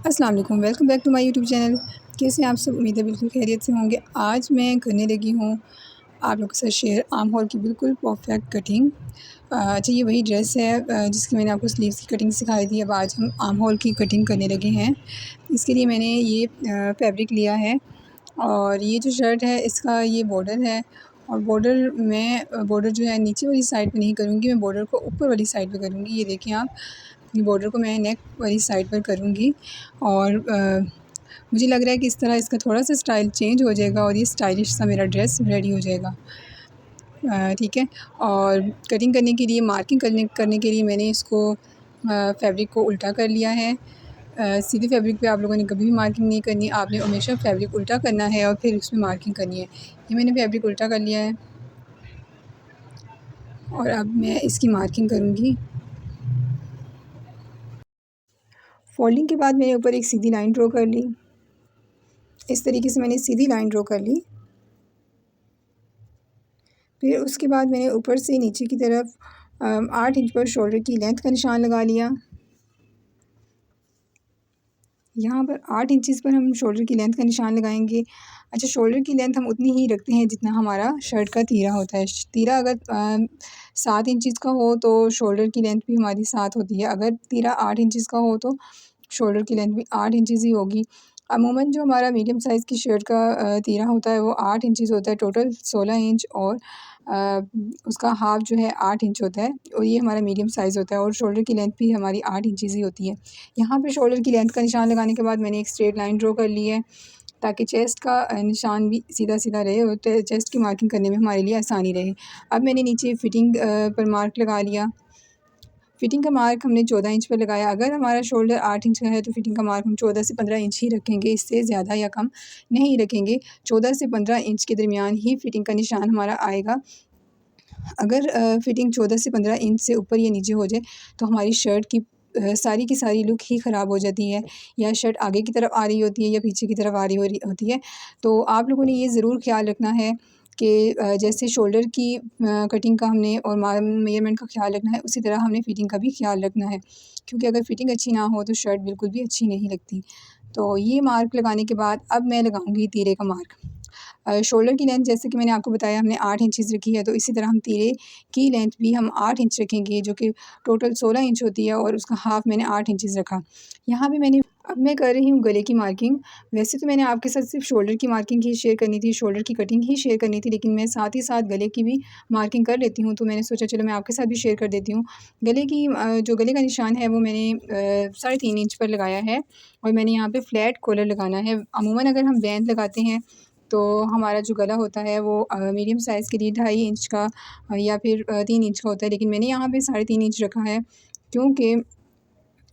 अस्सलाम वालेकुम, welcome back to my YouTube channel. कैसे हैं आप सब? उम्मीद है बिल्कुल खैरियत से होंगे। आज मैं करने लगी हूँ आप लोगों के साथ शेयर आर्म होल की बिल्कुल परफेक्ट कटिंग। अच्छा, ये वही ड्रेस है जिसकी मैंने आपको स्लीव्स की कटिंग सिखाई थी। अब आज हम आर्म होल की कटिंग करने लगे हैं। इसके लिए मैंने ये फैब्रिक लिया है और ये जो शर्ट है इसका ये बॉर्डर है। और बॉर्डर जो है नीचे वाली साइड पे नहीं करूँगी, मैं बॉर्डर को ऊपर वाली साइड पे करूँगी। ये देखें आप, ये बॉर्डर को मैं नेक वाली साइड पर करूँगी और मुझे लग रहा है कि इस तरह इसका थोड़ा सा स्टाइल चेंज हो जाएगा और ये स्टाइलिश सा मेरा ड्रेस रेडी हो जाएगा। ठीक है। और कटिंग करने के लिए, मार्किंग करने के लिए मैंने इसको फैब्रिक को उल्टा कर लिया है। सीधे फैब्रिक पे आप लोगों ने कभी भी मार्किंग नहीं करनी, आपने हमेशा फैब्रिक उल्टा करना है और फिर उसमें मार्किंग करनी है। ये मैंने फैब्रिक उल्टा कर लिया है और अब मैं इसकी मार्किंग करूँगी। फोल्डिंग के बाद मैंने ऊपर एक सीधी लाइन ड्रॉ कर ली। इस तरीके से मैंने सीधी लाइन ड्रॉ कर ली। फिर उसके बाद मैंने ऊपर से नीचे की तरफ 8 इंच पर शोल्डर की लेंथ का निशान लगा लिया। यहाँ पर 8 इंचज़ पर हम शोल्डर की लेंथ का निशान लगाएंगे। अच्छा, शोल्डर की लेंथ हम उतनी ही रखते हैं जितना हमारा शर्ट का तीरा होता है। तीरा अगर 7 इंचज़ का हो तो शोल्डर की लेंथ भी हमारी 7 होती है। अगर तीरा 8 इंचज़ का हो तो शोल्डर की लेंथ भी 8 इंचज़ ही होगी। अमूमन जो हमारा मीडियम साइज़ की शर्ट का तीरा होता है वो 8 इंचज़ होता है। टोटल 16 इंच और उसका हाफ़ जो है 8 इंच होता है और ये हमारा मीडियम साइज़ होता है और शोल्डर की लेंथ भी हमारी 8 इंचज़ ही होती है। यहाँ पे शोल्डर की लेंथ का निशान लगाने के बाद मैंने एक स्ट्रेट लाइन ड्रॉ कर ली है ताकि चेस्ट का निशान भी सीधा-सीधा रहे और चेस्ट की मार्किंग करने में हमारे लिए आसानी रहे। अब मैंने नीचे फिटिंग पर मार्क लगा लिया। फिटिंग का मार्क हमने 14 इंच पर लगाया। अगर हमारा शोल्डर 8 इंच का है तो फिटिंग का मार्क हम 14 से 15 इंच ही रखेंगे, इससे ज़्यादा या कम नहीं रखेंगे। 14 से 15 इंच के दरमियान ही फिटिंग का निशान हमारा आएगा। अगर फिटिंग 14 से 15 इंच से ऊपर या नीचे हो जाए तो हमारी शर्ट की सारी की सारी लुक ही ख़राब हो जाती है। या शर्ट आगे की तरफ आ रही होती है या पीछे की तरफ आ रही होती है। तो आप लोगों ने ये ज़रूर ख़्याल रखना है कि जैसे शोल्डर की कटिंग का हमने और मेजरमेंट का ख़्याल रखना है, उसी तरह हमने फ़िटिंग का भी ख़्याल रखना है। क्योंकि अगर फ़िटिंग अच्छी ना हो तो शर्ट बिल्कुल भी अच्छी नहीं लगती। तो ये मार्क लगाने के बाद अब मैं लगाऊँगी तीरे का मार्क। शोल्डर की लेंथ जैसे कि मैंने आपको बताया हमने 8 इंचज़ रखी है, तो इसी तरह हम तीरे की लेंथ भी हम 8 इंच रखेंगे, जो कि टोटल 16 इंच होती है और उसका हाफ़ मैंने 8 इंचज़ रखा। यहाँ पे मैंने अब मैं कर रही हूँ गले की मार्किंग। वैसे तो मैंने आपके साथ सिर्फ शोल्डर की मार्किंग ही शेयर करनी थी, शोल्डर की कटिंग ही शेयर करनी थी, लेकिन मैं साथ ही साथ गले की भी मार्किंग कर लेती हूँ, तो मैंने सोचा चलो मैं आपके साथ भी शेयर कर देती हूँ। गले की जो गले का निशान है वो मैंने 3.5 इंच पर लगाया है और मैंने यहाँ पे फ्लैट कॉलर लगाना है। अमूमन अगर हम बैंड लगाते हैं तो हमारा जो गला होता है वो मीडियम साइज़ के लिए 2.5 इंच का या फिर 3 इंच का होता है, लेकिन मैंने यहाँ पे 3.5 इंच रखा है क्योंकि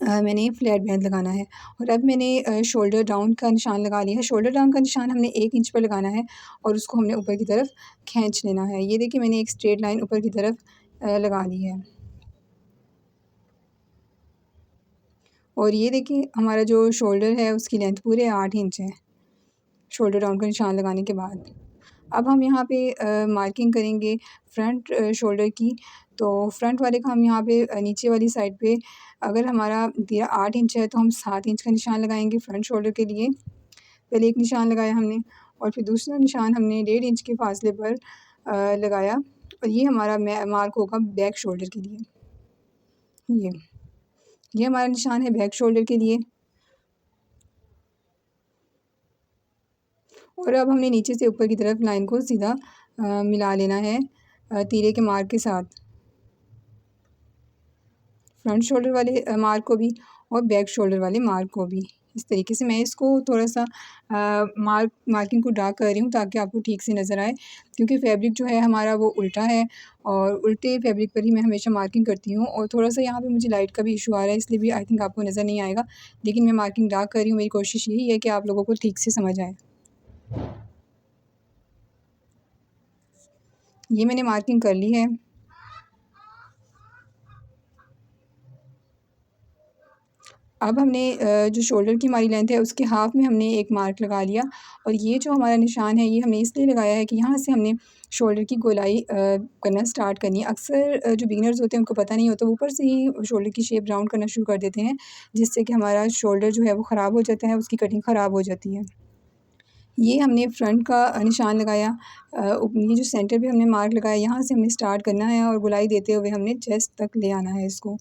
मैंने फ्लैट बैंड लगाना है। और अब मैंने शोल्डर डाउन का निशान लगा लिया है। शोल्डर डाउन का निशान हमने 1 इंच पर लगाना है और उसको हमने ऊपर की तरफ खींच लेना है। ये देखिए मैंने एक स्ट्रेट लाइन ऊपर की तरफ लगा ली है। और ये देखिए हमारा जो शोल्डर है उसकी लेंथ पूरे 8 इंच है, शोल्डर डाउन का निशान लगाने के बाद। अब हम यहाँ पे मार्किंग करेंगे फ्रंट शोल्डर की। तो फ्रंट वाले का हम यहाँ पे नीचे वाली साइड पे अगर हमारा तीरा 8 इंच है तो हम 7 इंच का निशान लगाएँगे फ्रंट शोल्डर के लिए। पहले एक निशान लगाया हमने और फिर दूसरा निशान हमने 1.5 इंच के फासले पर लगाया और ये हमारा मार्क होगा बैक शोल्डर के लिए। ये ये हमारा निशान है बैक शोल्डर के लिए। और अब हमने नीचे से ऊपर की तरफ लाइन को सीधा मिला लेना है तीरे के मार्क के साथ, फ्रंट शोल्डर वाले मार्क को भी और बैक शोल्डर वाले मार्क को भी। इस तरीके से मैं इसको थोड़ा-सा मार्किंग को डार्क कर रही हूँ ताकि आपको ठीक से नज़र आए, क्योंकि फैब्रिक जो है हमारा वो उल्टा है और उल्टे फैब्रिक पर ही मैं हमेशा मार्किंग करती हूँ। और थोड़ा-सा यहाँ पे मुझे लाइट का भी इशू आ रहा है, इसलिए भी आई थिंक आपको नज़र नहीं आएगा, लेकिन मैं मार्किंग डार्क कर रही हूँ। मेरी कोशिश यही है कि आप लोगों को ठीक से समझ आए। ये मैंने मार्किंग कर ली है। अब हमने जो शोल्डर की हमारी लेंथ है उसके हाफ़ में हमने एक मार्क लगा लिया और ये जो हमारा निशान है ये हमने इसलिए लगाया है कि यहाँ से हमने शोल्डर की गोलाई करना स्टार्ट करनी है। अक्सर जो बिगिनर्स होते हैं उनको पता नहीं होता, वो ऊपर से ही शोल्डर की शेप राउंड करना शुरू कर देते हैं, जिससे कि हमारा शोल्डर जो है वो ख़राब हो जाता है, उसकी कटिंग ख़राब हो जाती है। ये हमने फ्रंट का निशान लगाया, ये जो सेंटर पे हमने मार्क लगाया, यहाँ से हमने स्टार्ट करना है और गोलाई देते हुए हमने चेस्ट तक ले आना है इसको,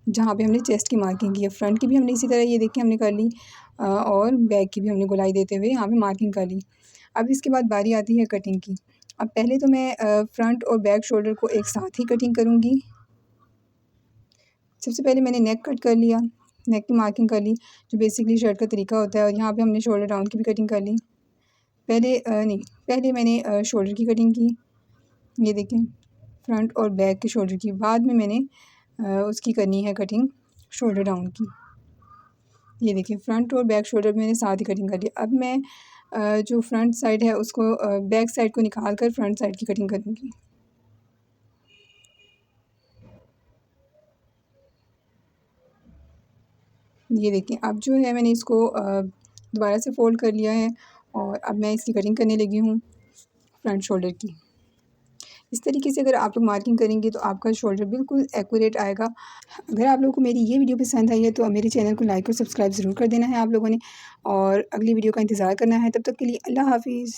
जहाँ पे हमने चेस्ट की मार्किंग की है। फ्रंट की भी हमने इसी तरह ये देखिए हमने कर ली, और बैक की भी हमने गोलाई देते हुए यहाँ पे मार्किंग कर ली। अब इसके बाद बारी आती है कटिंग की। अब पहले तो मैं फ्रंट और बैक शोल्डर को एक साथ ही कटिंग करूँगी। सबसे पहले मैंने नेक कट कर लिया, नेक की मार्किंग कर ली, जो बेसिकली शर्ट का तरीका होता है, और यहाँ पे हमने शोल्डर राउंड की भी कटिंग कर ली। पहले मैंने शोल्डर की कटिंग की, ये देखें, फ्रंट और बैक के शोल्डर की। बाद में मैंने उसकी करनी है कटिंग शोल्डर राउंड की। ये देखिए फ्रंट और बैक शोल्डर मैंने साथ ही कटिंग कर ली। अब मैं जो फ्रंट साइड है उसको बैक साइड को निकाल कर फ्रंट साइड की कटिंग करूँगी। ये देखिए अब जो है मैंने इसको दोबारा से फ़ोल्ड कर लिया है, और अब मैं इसकी कटिंग करने लगी हूँ फ्रंट शोल्डर की। इस तरीके से अगर आप लोग मार्किंग करेंगे तो आपका शोल्डर बिल्कुल एक्यूरेट आएगा। अगर आप लोगों को मेरी ये वीडियो पसंद आई है तो मेरे चैनल को लाइक और सब्सक्राइब ज़रूर कर देना है आप लोगों ने, और अगली वीडियो का इंतज़ार करना है। तब तक के लिए अल्लाह हाफ़िज़।